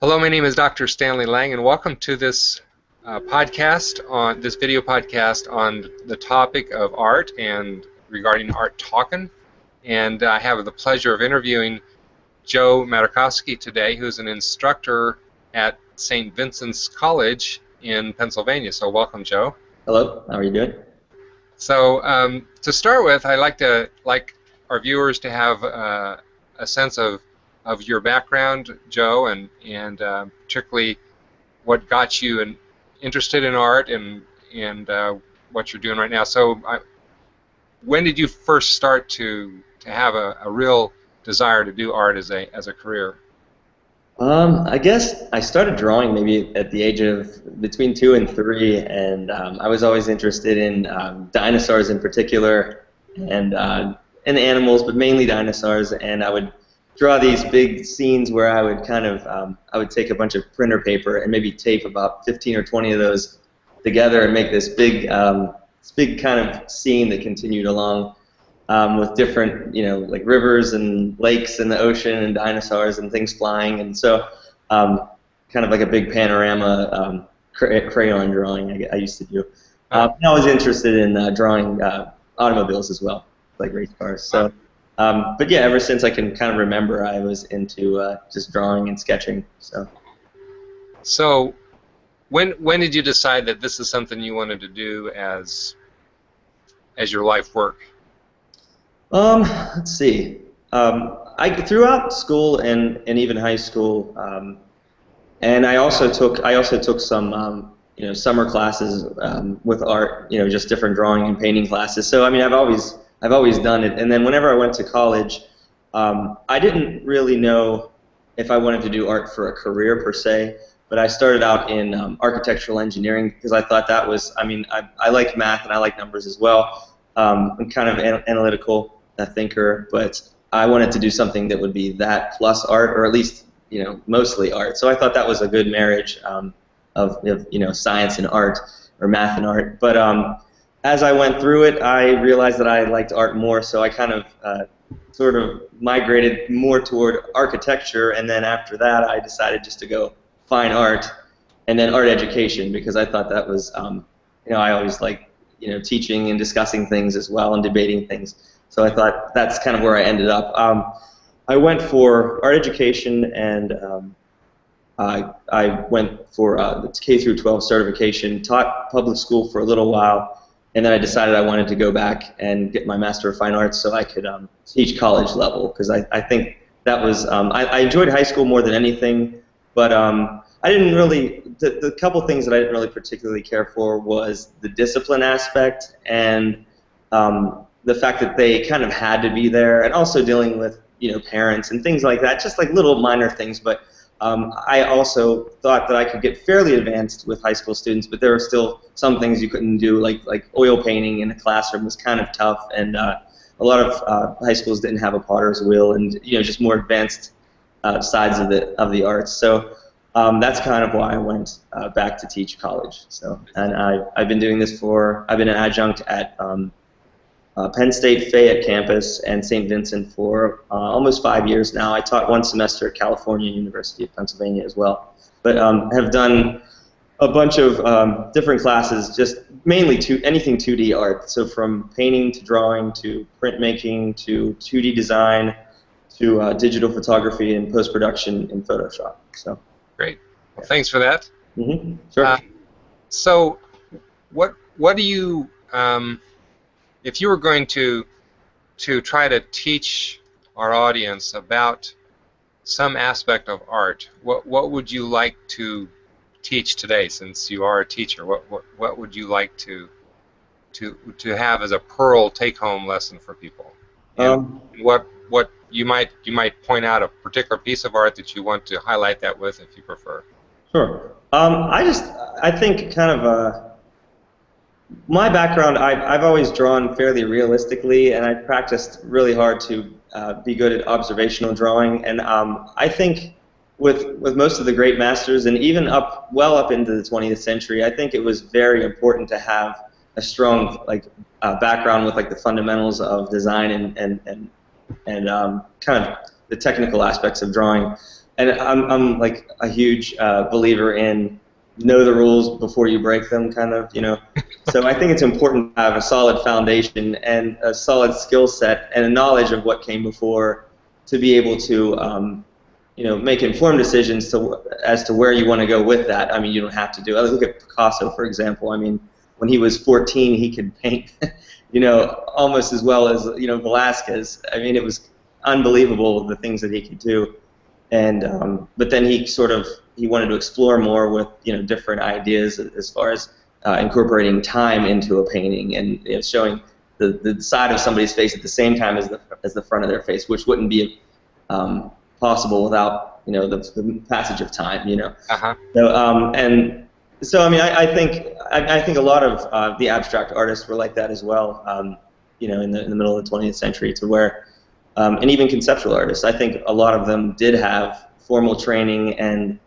Hello, my name is Dr. Stanley Lang, and welcome to this video podcast on the topic of art and regarding art talking. And I have the pleasure of interviewing Joe Matakowski today, who's an instructor at St. Vincent's College in Pennsylvania. So welcome, Joe. Hello, how are you doing? So to start with, I'd like our viewers to have a sense of your background, Joe, and particularly what got you interested in art and what you're doing right now. So when did you first start to have a real desire to do art as a career? I guess I started drawing maybe at the age of between 2 and 3, and I was always interested in dinosaurs in particular, and animals, but mainly dinosaurs. And I would draw these big scenes where I would I would take a bunch of printer paper and maybe tape about 15 or 20 of those together and make this big kind of scene that continued along. With different, like rivers and lakes and the ocean and dinosaurs and things flying, and so kind of like a big panorama crayon drawing I used to do. I was interested in drawing automobiles as well, like race cars. So, but yeah, ever since I can kind of remember, I was into just drawing and sketching. So, when did you decide that this is something you wanted to do as your life work? Let's see. Throughout school and even high school, and I also took some summer classes with art, just different drawing and painting classes. So I mean, I've always done it. And then whenever I went to college, I didn't really know if I wanted to do art for a career per se. But I started out in architectural engineering because I thought that was, I like math and I like numbers as well. I'm kind of analytical thinker, but I wanted to do something that would be that plus art, or at least mostly art. So I thought that was a good marriage of science and art, or math and art. But as I went through it, I realized that I liked art more. So I kind of sort of migrated more toward architecture, and then after that, I decided just to go fine art and then art education, because I thought that was I always like teaching and discussing things as well and debating things. So I thought that's kind of where I ended up. I went for art education, and I went for the K through 12 certification, taught public school for a little while, and then I decided I wanted to go back and get my Master of Fine Arts so I could teach college level, because I think that was, I enjoyed high school more than anything, but I didn't really, the couple things that I didn't really particularly care for was the discipline aspect and the fact that they kind of had to be there, and also dealing with parents and things like that, just like little minor things. But I also thought that I could get fairly advanced with high school students, but there were still some things you couldn't do, like oil painting in a classroom was kind of tough, and a lot of high schools didn't have a potter's wheel, and just more advanced sides of the arts. So that's kind of why I went back to teach college. So, and I've been doing this I've been an adjunct at Penn State Fayette campus and St. Vincent for almost 5 years now. I taught one semester at California University of Pennsylvania as well, but have done a bunch of different classes, just mainly anything 2D art. So from painting to drawing to printmaking to 2D design to digital photography and post-production in Photoshop. So great. Well, thanks for that. Mm-hmm. Sure. So what do you if you were going to try to teach our audience about some aspect of art, what would you like to teach today, since you are a teacher? What would you like to have as a pearl take-home lesson for people? And what you might point out a particular piece of art that you want to highlight that with, if you prefer. Sure. I think kind of my background, I've always drawn fairly realistically, and I practiced really hard to be good at observational drawing. And I think with most of the great masters, and even well up into the 20th century, I think it was very important to have a strong background with the fundamentals of design and kind of the technical aspects of drawing. And I'm like a huge believer in know the rules before you break them, kind of, you know. So I think it's important to have a solid foundation and a solid skill set and a knowledge of what came before to be able to, you know, make informed decisions as to where you want to go with that. I mean, you don't have to do. Look at Picasso, for example. I mean, when he was 14, he could paint, you know, almost as well as, you know, Velasquez. I mean, it was unbelievable the things that he could do. And but then he wanted to explore more with, you know, different ideas as far as incorporating time into a painting and, you know, showing the side of somebody's face at the same time as the front of their face, which wouldn't be possible without, you know, the passage of time, you know. Uh-huh. So I mean, I think a lot of the abstract artists were like that as well, you know, in the middle of the 20th century, to where and even conceptual artists, I think a lot of them did have formal training and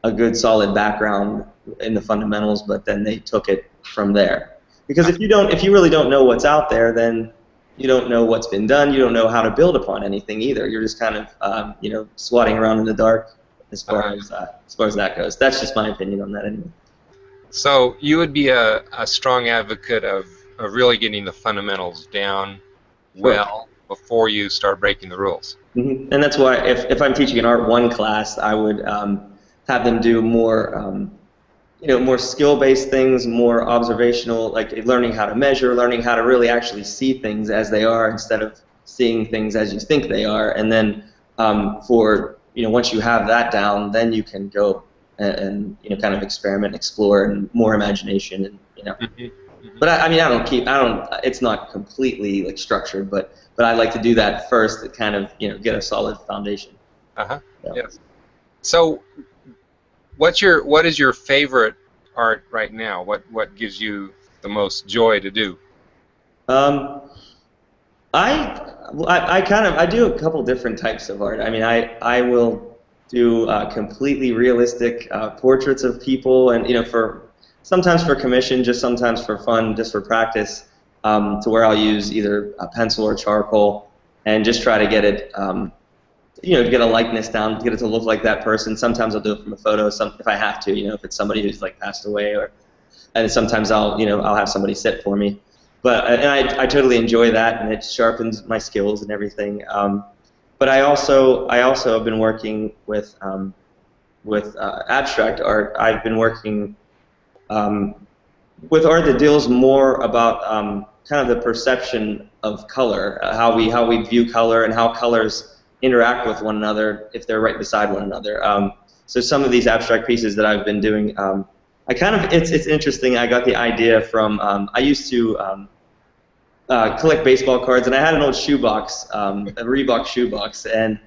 a good solid background in the fundamentals, but then they took it from there. Because if you really don't know what's out there, then you don't know what's been done. You don't know how to build upon anything either. You're just kind of you know, swatting around in the dark as far as that goes. That's just my opinion on that anyway. So you would be a strong advocate of really getting the fundamentals down well before you start breaking the rules. Mm-hmm. And that's why if I'm teaching an Art 1 class, I would have them do more, you know, more skill-based things, more observational, like learning how to measure, learning how to really actually see things as they are instead of seeing things as you think they are. And then for, you know, once you have that down, then you can go and you know, kind of experiment, explore, and more imagination, and, you know. Mm-hmm. Mm-hmm. But I mean, it's not completely like structured, but I like to do that first to kind of, you know, get a solid foundation. Uh-huh. So. Yes. So what is your favorite art right now? What gives you the most joy to do? I do a couple different types of art. I mean, I will do completely realistic portraits of people, and, you know, sometimes for commission, just sometimes for fun, just for practice, to where I'll use either a pencil or charcoal and just try to get it, you know, get a likeness down, get it to look like that person. Sometimes I'll do it from a photo, if I have to, you know, if it's somebody who's like passed away, and sometimes I'll have somebody sit for me. But and I totally enjoy that, and it sharpens my skills and everything. But I also have been working with abstract art. I've been working with art that deals more about kind of the perception of color, how we view color and how colors interact with one another if they're right beside one another. So some of these abstract pieces that I've been doing, it's interesting. I got the idea from I used to collect baseball cards, and I had an old shoebox, a Reebok shoebox, and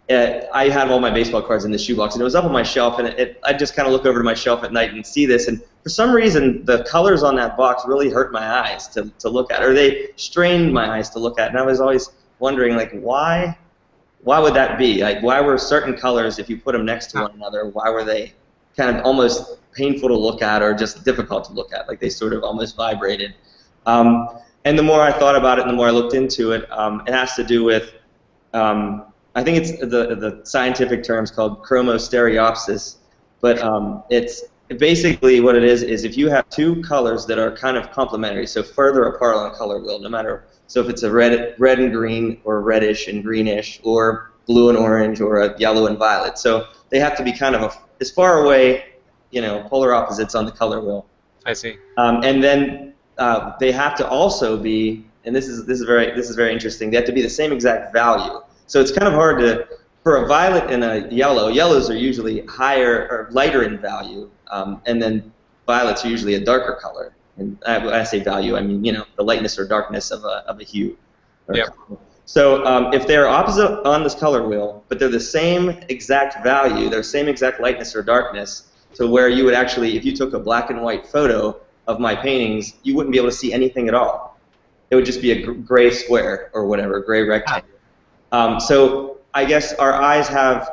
I had all my baseball cards in the shoebox, and it was up on my shelf, and I'd just kind of look over to my shelf at night and see this, and for some reason the colors on that box really hurt my eyes to look at, or they strained my eyes to look at, and I was always wondering, like, why would that be? Like, why were certain colors, if you put them next to one another, why were they kind of almost painful to look at or just difficult to look at? Like, they sort of almost vibrated. And the more I thought about it and the more I looked into it, it has to do with, I think it's the scientific term's called chromostereopsis, but it's basically what it is if you have two colors that are kind of complementary, so further apart on a color wheel, no matter, so if it's a red and green, or reddish and greenish, or blue and orange, or a yellow and violet, so they have to be kind of as far away, you know, polar opposites on the color wheel. I see. And then they have to also be, and this is very interesting. They have to be the same exact value. So it's kind of hard to, for a violet and a yellow. Yellows are usually higher or lighter in value, and then violets are usually a darker color. And when I say value, I mean, you know, the lightness or darkness of a hue. Yep. So if they're opposite on this color wheel, but they're the same exact value, they're same exact lightness or darkness, to where you would actually, if you took a black and white photo of my paintings, you wouldn't be able to see anything at all. It would just be a gray square or whatever, gray rectangle. So I guess our eyes have,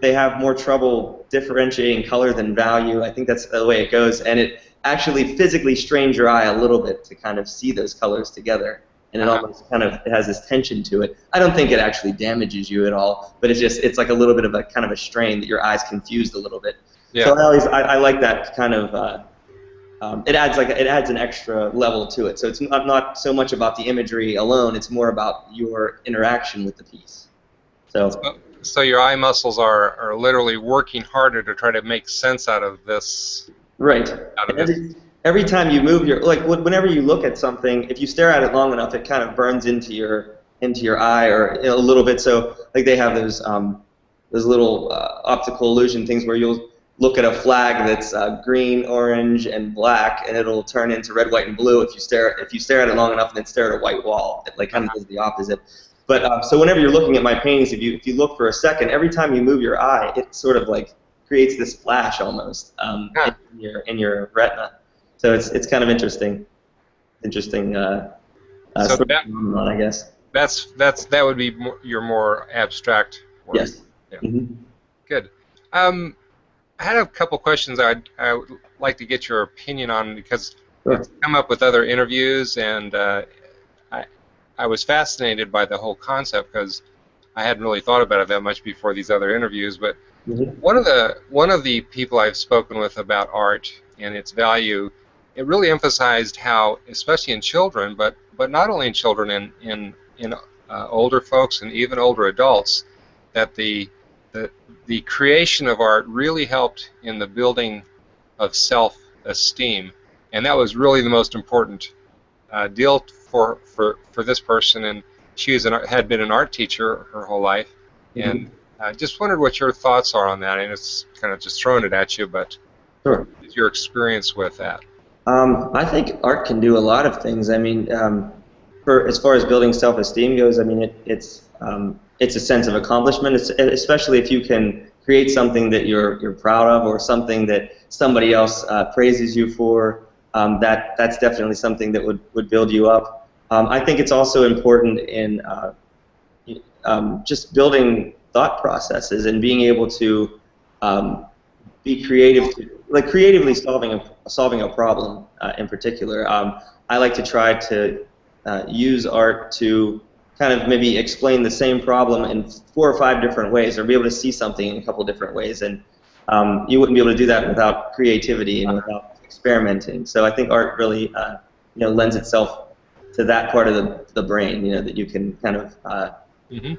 they have more trouble differentiating color than value. I think that's the way it goes, and it actually physically strains your eye a little bit to kind of see those colors together and it almost kind of it has this tension to it. I don't think it actually damages you at all, but it's like a little bit of a kind of a strain that your eyes confused a little bit. Yeah. So I like that kind of. It adds an extra level to it. So it's not so much about the imagery alone. It's more about your interaction with the piece. So your eye muscles are literally working harder to try to make sense out of this. Right. Out of And this. every time you move whenever you look at something, if you stare at it long enough, it kind of burns into your eye or a little bit. So like they have those little optical illusion things where you'll look at a flag that's green, orange, and black, and it'll turn into red, white, and blue if you stare at it long enough and then stare at a white wall. It like kind of does the opposite. But so whenever you're looking at my paintings, if you look for a second, every time you move your eye, it sort of like creates this flash almost in your retina. So it's kind of interesting. So Sort of phenomenon, I guess. that would be your more abstract work. Yes. Yeah. Mm-hmm. Good. I had a couple questions I would like to get your opinion on because Sure. it's come up with other interviews, and I was fascinated by the whole concept because I hadn't really thought about it that much before these other interviews. But Mm-hmm. one of the people I've spoken with about art and its value, it really emphasized how, especially in children, but not only in children, in older folks and even older adults, that the creation of art really helped in the building of self-esteem, and that was really the most important deal for this person. And she had been an art teacher her whole life, and I just wondered what your thoughts are on that. And it's kind of just throwing it at you, but Sure. what is your experience with that? I think art can do a lot of things. I mean, for as far as building self-esteem goes, I mean, it's a sense of accomplishment, especially if you can create something that you're proud of or something that somebody else praises you for. That's definitely something that would build you up. I think it's also important in just building thought processes and being able to be creative, like creatively solving a problem in particular. I like to try to use art to kind of maybe explain the same problem in 4 or 5 different ways, or be able to see something in a couple different ways. And you wouldn't be able to do that without creativity and without experimenting. So I think art really lends itself to that part of the brain, that you can kind of you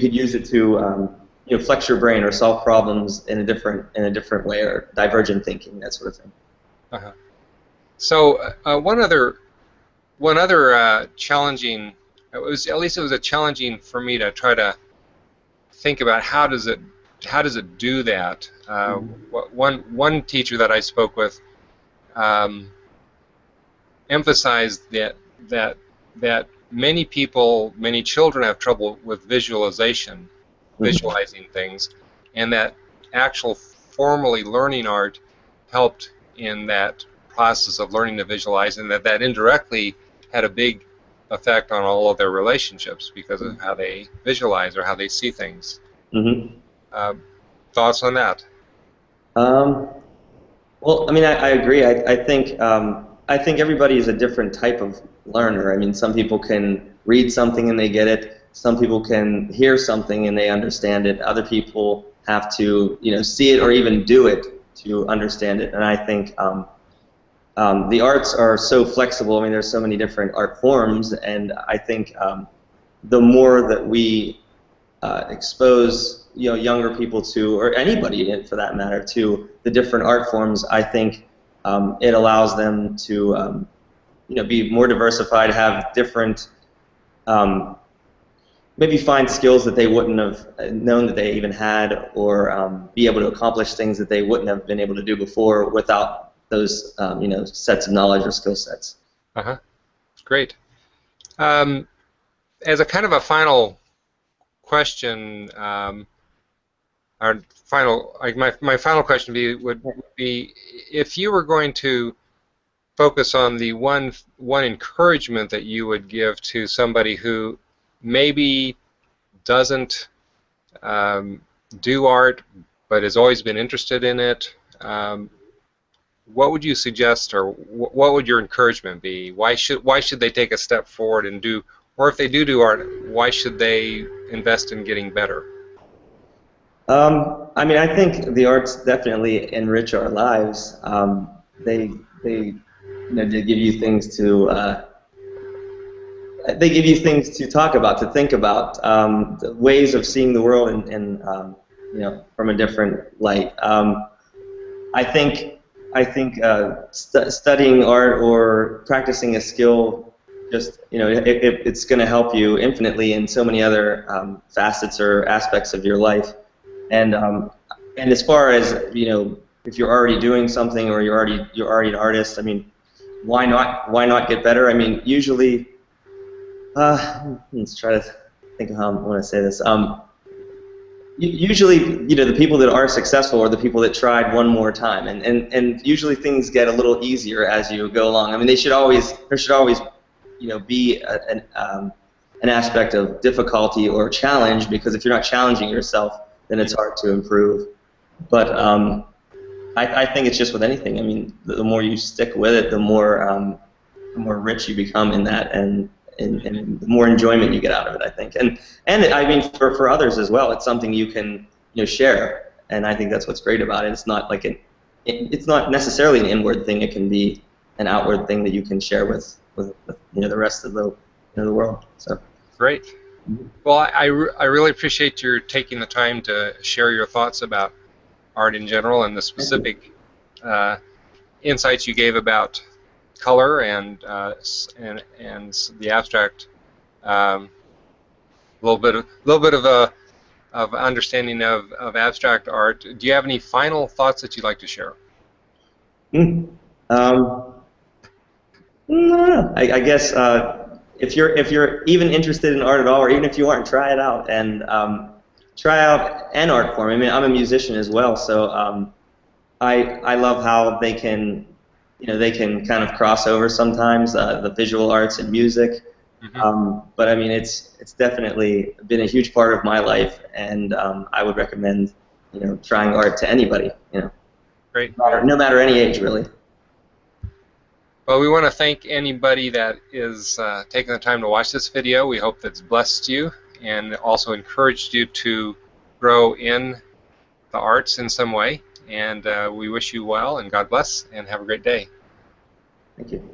could use it to flex your brain or solve problems in a different way, or divergent thinking, that sort of thing. Uh-huh. So one other challenging, it was a challenging for me to try to think about how does it do that. One teacher that I spoke with emphasized that many children have trouble with visualization, visualizing things, and that actual formally learning art helped in that process of learning to visualize, and that indirectly had a big effect on all of their relationships because of how they visualize or how they see things. Thoughts on that? Well, I mean, I agree. I think everybody is a different type of learner. I mean, some people can read something and they get it. Some people can hear something and they understand it. Other people have to, see it or even do it to understand it. And I think the arts are so flexible. I mean, there's so many different art forms, and I think the more that we expose younger people to, or anybody for that matter, to the different art forms, I think it allows them to be more diversified, have different, maybe find skills that they wouldn't have known that they even had, or be able to accomplish things that they wouldn't have been able to do before without those sets of knowledge or skill sets. Great. As a kind of a final question, my final question would be if you were going to focus on the one encouragement that you would give to somebody who maybe doesn't do art but has always been interested in it, what would you suggest, or what would your encouragement be? Why should they take a step forward and do, or if they do art, why should they invest in getting better? I mean, I think the arts definitely enrich our lives. They give you things to they give you things to talk about, to think about, the ways of seeing the world from a different light. I think studying art or practicing a skill, just it's going to help you infinitely in so many other facets or aspects of your life. And as far as if you're already doing something or you're already an artist, I mean, why not get better? I mean, usually, let's try to think of how I want to say this. Usually, the people that are successful are the people that tried one more time, and usually things get a little easier as you go along. I mean, there should always be an aspect of difficulty or challenge, because if you're not challenging yourself, then it's hard to improve. But I think it's just with anything. I mean, the more you stick with it, the more rich you become in that, and the more enjoyment you get out of it, I think. And I mean, for others as well, it's something you can share, and I think that's what's great about it. It's not like it's not necessarily an inward thing. It can be an outward thing that you can share with the rest of the world. So Great. Well, I really appreciate your taking the time to share your thoughts about art in general and the specific insights you gave about color and the abstract. A little bit of a of understanding of abstract art. Do you have any final thoughts that you'd like to share? mm. um, no, I guess if you're even interested in art at all, or even if you aren't, try it out, and try out an art form. I mean, I'm a musician as well, so I love how they can kind of cross over sometimes, the visual arts and music. Mm-hmm. But I mean, it's definitely been a huge part of my life, and I would recommend trying art to anybody, Great. no matter any age, really. Well, we want to thank anybody that is taking the time to watch this video. We hope that's blessed you and also encouraged you to grow in the arts in some way. And we wish you well, and God bless, and have a great day. Thank you.